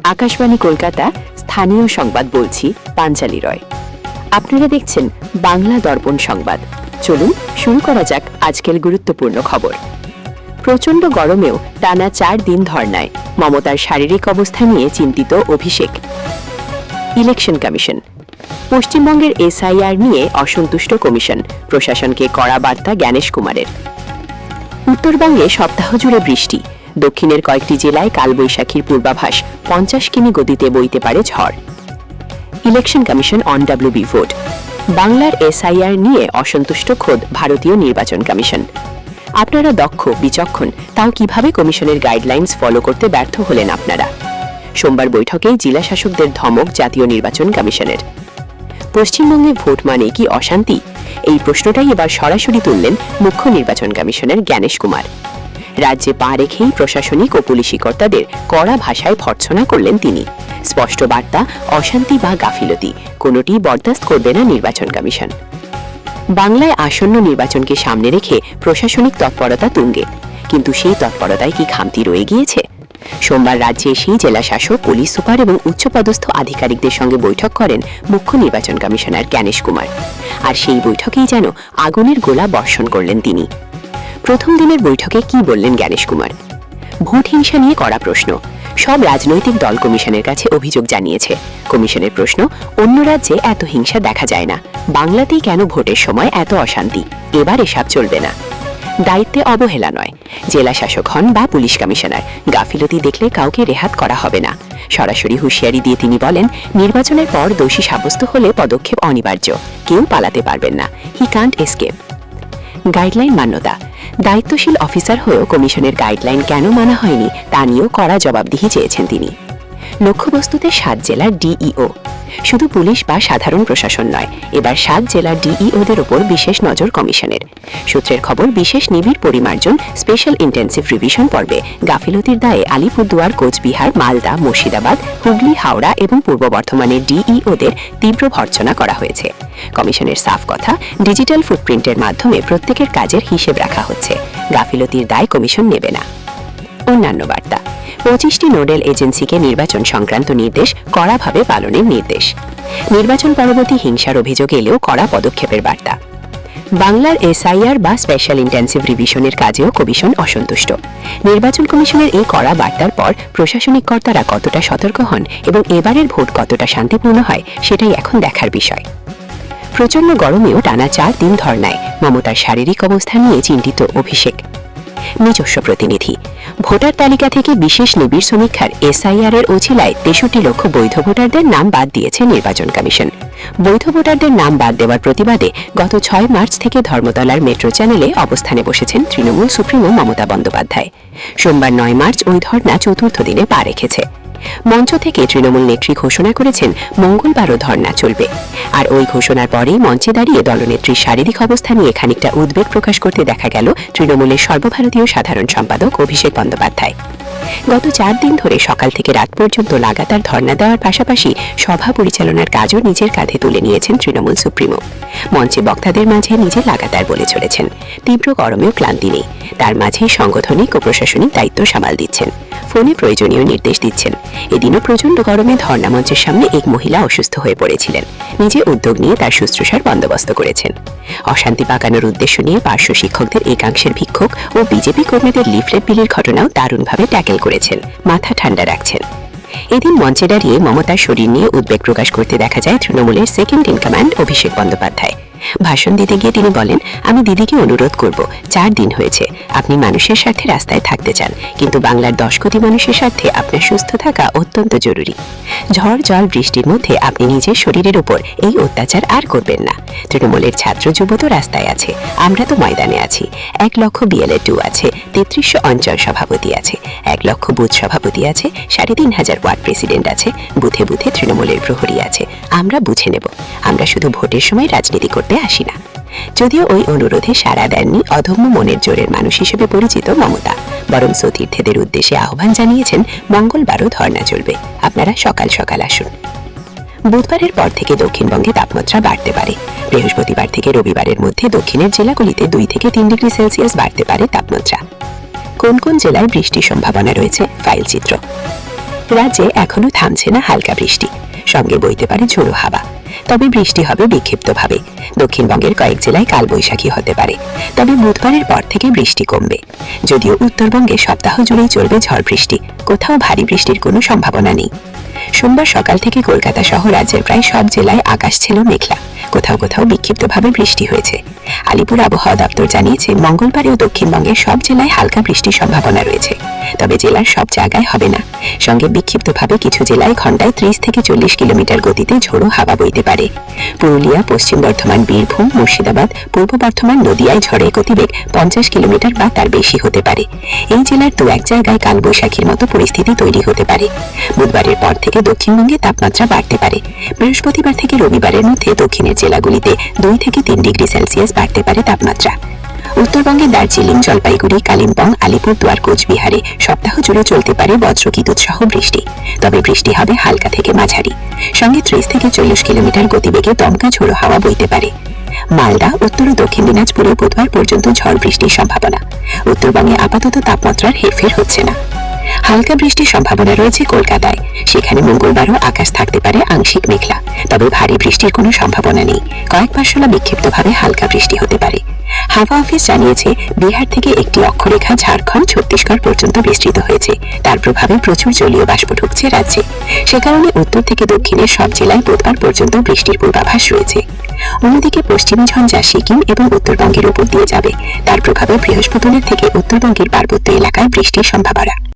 আকাশবাণী কলকাতা, স্থানীয় সংবাদ বলছি পাঞ্চালী রয়। আপনারা দেখছেন বাংলা দর্পণ সংবাদ। চলুন শুরু করা যাক আজকের গুরুত্বপূর্ণ খবর। প্রচণ্ড গরমেও টানা 4 দিন ধর্নায়, মমতার শারীরিক অবস্থা নিয়ে চিন্তিত অভিষেক। ইলেকশন কমিশন, পশ্চিমবঙ্গের এসআইআর নিয়ে অসন্তুষ্ট কমিশন, প্রশাসনকে কড়া বার্তা জ্ঞানেশ কুমারের। উত্তরবঙ্গে সপ্তাহ জুড়ে বৃষ্টি, দক্ষিণের কয়েকটি জেলায় কালবৈশাখীর পূর্বাভাস, 50 কিমি গতিতে বইতে পারে ঝড়। Election commission on WB vote, বাংলার এসআইআর নিয়ে অসন্তুষ্ট খোদ ভারতীয় নির্বাচন কমিশন। আপনারা দক্ষ বিচক্ষণ, তাও কিভাবে কমিশনের গাইডলাইন্স ফলো করতে ব্যর্থ হলেন আপনারা? সোমবার বৈঠকেই জেলা শাসকদের ধমক জাতীয় নির্বাচন কমিশনের। পশ্চিমবঙ্গে ভোট মানে কি অশান্তি? এই প্রশ্নটাই এবার সরাসরি তুললেন মুখ্য নির্বাচন কমিশনার জ্ঞানেশ কুমার। রাজ্যে পা রেখেই প্রশাসনিক ও পুলিশি কর্তাদের কড়া ভাষায় ভর্ৎসনা করলেন তিনি। স্পষ্ট বার্তা, অশান্তি বা গাফিলতি কোনোটি বরদাস্ত করবে না নির্বাচন কমিশন। বাংলায় আসন্ন নির্বাচনকে সামনে রেখে প্রশাসনিক তৎপরতা তুঙ্গে, কিন্তু সেই তৎপরতায় কি খামতি রয়ে গিয়েছে? সোমবার রাজ্যে সেই জেলা শাসক, পুলিশ সুপার এবং উচ্চপদস্থ আধিকারিকদের সঙ্গে বৈঠক করেন মুখ্য নির্বাচন কমিশনার জ্ঞানেশ কুমার। আর সেই বৈঠকেই যেন আগুনের গোলা বর্ষণ করলেন তিনি। প্রথম দিনের বৈঠকে কি বললেন জ্ঞানেশ কুমার? ভোট হিংসা নিয়ে কড়া প্রশ্ন। সব রাজনৈতিক দল কমিশনের কাছে অভিযোগ জানিয়েছে। কমিশনের প্রশ্ন, অন্য রাজ্যে এত হিংসা দেখা যায় না, বাংলাতেই কেন ভোটের সময় এত অশান্তি? এবার এসব চলবে না। দায়িত্বে অবহেলা নয়, জেলা শাসক হন বা পুলিশ কমিশনার, গাফিলতি দেখলে কাউকে রেহাত করা হবে না। সরাসরি হুঁশিয়ারি দিয়ে তিনি বলেন, নির্বাচনের পর দোষী সাব্যস্ত হলে পদক্ষেপ অনিবার্য, কেউ পালাতে পারবেন না। হি কান্ট এসকেপ। গাইডলাইন মান্যতা, দায়িত্বশীল অফিসার হয়েও কমিশনের গাইডলাইন কেন মানা হয়নি তা নিয়েও কড়া জবাবদিহি চেয়েছেন তিনি। লক্ষ্যবস্তুতে 7 জেলার ডিইও, শুধু পুলিশ বা সাধারণ প্রশাসন নয়, এবার 7 জেলার ডিইওদের ওপর বিশেষ নজর কমিশনের। সূত্রের খবর, বিশেষ নিবিড় পরিমার্জন স্পেশাল ইন্টেন্সিভ রিভিশন পর্বে গাফিলতির দায়ে আলিপুরদুয়ার, কোচবিহার, মালদা, মুর্শিদাবাদ, হুগলি, হাওড়া এবং পূর্ব বর্ধমানের ডিইওদের তীব্র ভর্ৎসনা করা হয়েছে। কমিশনের সাফ কথা, ডিজিটাল ফুটপ্রিন্টের মাধ্যমে প্রত্যেকের কাজের হিসেব রাখা হচ্ছে, গাফিলতির দায় কমিশন নেবে না। অন্যান্য বার্তা, 25টি নোডেল এজেন্সিকে নির্বাচন সংক্রান্ত নির্দেশ কড়াভাবে পালনের নির্দেশ। নির্বাচন পরবর্তী হিংসার অভিযোগ এলেও কড়া পদক্ষেপের বার্তা। বাংলার এসআইআর বা স্পেশাল ইন্টেন্সিভ রিভিশনের কাজেও কমিশন অসন্তুষ্ট। নির্বাচন কমিশনের এই কড়া বার্তার পর প্রশাসনিক কর্তারা কতটা সতর্ক হন এবং এবারের ভোট কতটা শান্তিপূর্ণ হয়, সেটাই এখন দেখার বিষয়। প্রচণ্ড গরমেও টানা 4 দিন ধর্নায়, মমতার শারীরিক অবস্থা নিয়ে চিন্তিত অভিষেক। নিজস্ব প্রতিনিধি, ভোটার তালিকা থেকে বিশেষ নিবিড় সমীক্ষার এসআইআর এর ওছিলায় 63 লক্ষ বৈধ ভোটারদের নাম বাদ দিয়েছে নির্বাচন কমিশন। বৈধ ভোটারদের নাম বাদ দেওয়ার প্রতিবাদে গত 6 মার্চ থেকে ধর্মতলার মেট্রো চ্যানেলে অবস্থানে বসেছেন তৃণমূল সুপ্রিমো মমতা বন্দ্যোপাধ্যায়। সোমবার 9 মার্চ ওই ধর্না চতুর্থ দিনে পা রেখেছে। মঞ্চ থেকে তৃণমূল নেত্রী ঘোষণা করেছেন মঙ্গলবারও ধর্না চলবে। আর ওই ঘোষণার পরেই মঞ্চে দাঁড়িয়ে দলনেত্রীর শারীরিক অবস্থা নিয়ে খানিকটা উদ্বেগ প্রকাশ করতে দেখা গেল তৃণমূলের সর্বভারতীয় সাধারণ সম্পাদক অভিষেক বন্দ্যোপাধ্যায়। গত 4 দিন ধরে সকাল থেকে রাত পর্যন্ত লাগাতার ধর্না দেওয়ার পাশাপাশি সভা পরিচালনার কাজও নিজের কাঁধে তুলে নিয়েছেন তৃণমূল সুপ্রিমো। মঞ্চে বক্তাদের মাঝে নিজে লাগাতার বলে চলেছেন, তীব্র গরমেও ক্লান্তি নেই, তার মাঝেই সাংগঠনিক ও প্রশাসনিক দায়িত্ব সামাল দিচ্ছেন, ফোনে প্রয়োজনীয় নির্দেশ দিচ্ছেন। এদিনও প্রচণ্ড গরমে ধর্না মঞ্চের সামনে এক মহিলা অসুস্থ হয়ে পড়েছিলেন, নিজে উদ্যোগ নিয়ে তার শুশ্রূষার বন্দোবস্ত করেছেন। অশান্তি পাকানোর উদ্দেশ্য নিয়ে পার্শ্ব শিক্ষকদের একাংশের বিক্ষোভ ও বিজেপি কর্মীদের লিফলেট বিলির ঘটনাও দারুণভাবে ট্যাকেল করেছেন, মাথা ঠান্ডা রাখছেন। এদিন মঞ্চে দাঁড়িয়ে মমতার শরীর নিয়ে উদ্বেগ প্রকাশ করতে দেখা যায় তৃণমূলের second in command Abhishek Bandyopadhyay. ভাষণ দিতে গিয়ে তিনি বলেন, আমি দিদিকে অনুরোধ করব, 4 দিন হয়েছে, আপনি মানুষের স্বার্থে রাস্তায় থাকতে চান, কিন্তু বাংলার 10 কোটি মানুষের স্বার্থে আপনার সুস্থ থাকা অত্যন্ত জরুরি। ঝড় জল বৃষ্টির মধ্যে আপনি নিজের শরীরের উপর এই অত্যাচার আর করবেন না। তৃণমূলের ছাত্র যুব তো রাস্তায় আছে, আমরা তো ময়দানে আছি। 1 লক্ষ BLA2 আছে, 3300 অঞ্চল সভাপতি আছে, 1 লক্ষ বুথ সভাপতি আছে, 3500 ওয়ার্ড প্রেসিডেন্ট আছে, বুথে বুথে তৃণমূলের প্রহরী আছে। আমরা বুঝে নেব, আমরা শুধু ভোটের সময় রাজনীতি করতে আসি না। যদিও ওই অনুরোধে সাড়া দেননি অদম্য মনের জোরের মানুষ হিসেবে পরিচিত মমতা, বরং সতীর্থেদের উদ্দেশ্যে আহ্বান জানিয়েছেন মঙ্গলবারও ধর্না চলবে, আপনারা সকাল সকাল আসুন। বুধবারের পর থেকে দক্ষিণবঙ্গে তাপমাত্রা বাড়তে পারে। বৃহস্পতিবার থেকে রবিবারের মধ্যে দক্ষিণের জেলাগুলিতে 2 থেকে 3 ডিগ্রি সেলসিয়াস বাড়তে পারে তাপমাত্রা। কোন কোন জেলায় বৃষ্টির সম্ভাবনা রয়েছে, ফাইল চিত্র। রাজ্যে এখনো থামছে না হালকা বৃষ্টি, সঙ্গে বইতে পারে ঝোড়ো হাওয়া। তবে বৃষ্টি হবে বিক্ষিপ্তভাবে। দক্ষিণবঙ্গের কয়েক জেলায় কালবৈশাখী হতে পারে, তবে বুধবারের পর থেকে বৃষ্টি কমবে। যদিও উত্তরবঙ্গে সপ্তাহ জুড়েই চলবে ঝড় বৃষ্টি, কোথাও ভারী বৃষ্টির কোনো সম্ভাবনা নেই। সোমবার সকাল থেকে কলকাতা সহ রাজ্যের প্রায় সব জেলায় আকাশ ছিল মেঘলা, কোথাও কোথাও বিক্ষিপ্তভাবে বৃষ্টি হয়েছে। আলিপুর আবহাওয়া দপ্তর জানিয়েছে মঙ্গলবারেও দক্ষিণবঙ্গের সব জেলায় হালকা বৃষ্টির সম্ভাবনা রয়েছে, তবে জেলার সব জায়গায় হবে না। সঙ্গে বিক্ষিপ্তভাবে কিছু জেলায় ঘন্টায় 30 থেকে 40 কিলোমিটার গতিতে ঝোড়ো হাওয়া বইতে পারে। পুরুলিয়া, পশ্চিম বর্ধমান, বীরভূম, মুর্শিদাবাদ, পূর্ব বর্ধমান, নদিয়ায় ঝড়ের গতিবেগ 50 কিলোমিটার বা তার বেশি হতে পারে। এই জেলার দু এক জায়গায় কালবৈশাখীর মতো পরিস্থিতি তৈরি হতে পারে। বুধবারের পর থেকে দক্ষিণবঙ্গে তাপমাত্রা বাড়তে পারে। বৃহস্পতিবার থেকে রবিবারের মধ্যে দক্ষিণের জেলাগুলিতে 2 থেকে 3 ডিগ্রি সেলসিয়াস বাড়তে পারে তাপমাত্রা। উত্তরবঙ্গে দার্জিলিং, জলপাইগুড়ি, কালিম্পং, আলিপুরদুয়ার, কোচবিহারে সপ্তাহ জুড়ে চলতে পারে বজ্রবিদ্যুৎ সহ বৃষ্টি, তবে বৃষ্টি হবে হালকা থেকে মাঝারি। সঙ্গে 30 থেকে 40 কিলোমিটার গতিবেগে দমকা ঝোড়ো হাওয়া বইতে পারে। মালদা, উত্তর ও দক্ষিণ দিনাজপুরে বুধবার পর্যন্ত ঝড় বৃষ্টির সম্ভাবনা। উত্তরবঙ্গে আপাতত তাপমাত্রার হেরফের হচ্ছে না। হালকা বৃষ্টির সম্ভাবনা রয়েছে কলকাতায়, সেখানে মঙ্গলবারও আকাশ থাকতে পারে আংশিক মেঘলা, তবে ভারী বৃষ্টির কোনো সম্ভাবনা নেই। কয়েক পাশলা বিক্ষিপ্তভাবে হালকা বৃষ্টি হতে পারে। হাওয়া অফিস জানিয়েছে বিহার থেকে একটি অক্ষরেখা ঝাড়খণ্ড, ছত্তিশগড় পর্যন্ত বিস্তৃত হয়েছে। তার প্রভাবে প্রচুর জলীয় বাষ্প ঢুকছে রাজ্যে। সে কারণে উত্তর থেকে দক্ষিণের সব জেলায় বুধবার পর্যন্ত বৃষ্টির পূর্বাভাস রয়েছে। অন্যদিকে পশ্চিমী ঝঞ্ঝা সিকিম এবং উত্তরবঙ্গের উপর দিয়ে যাবে। তার প্রভাবে বৃহস্পতিবার থেকে উত্তরবঙ্গের পার্বত্য এলাকায় বৃষ্টির সম্ভাবনা।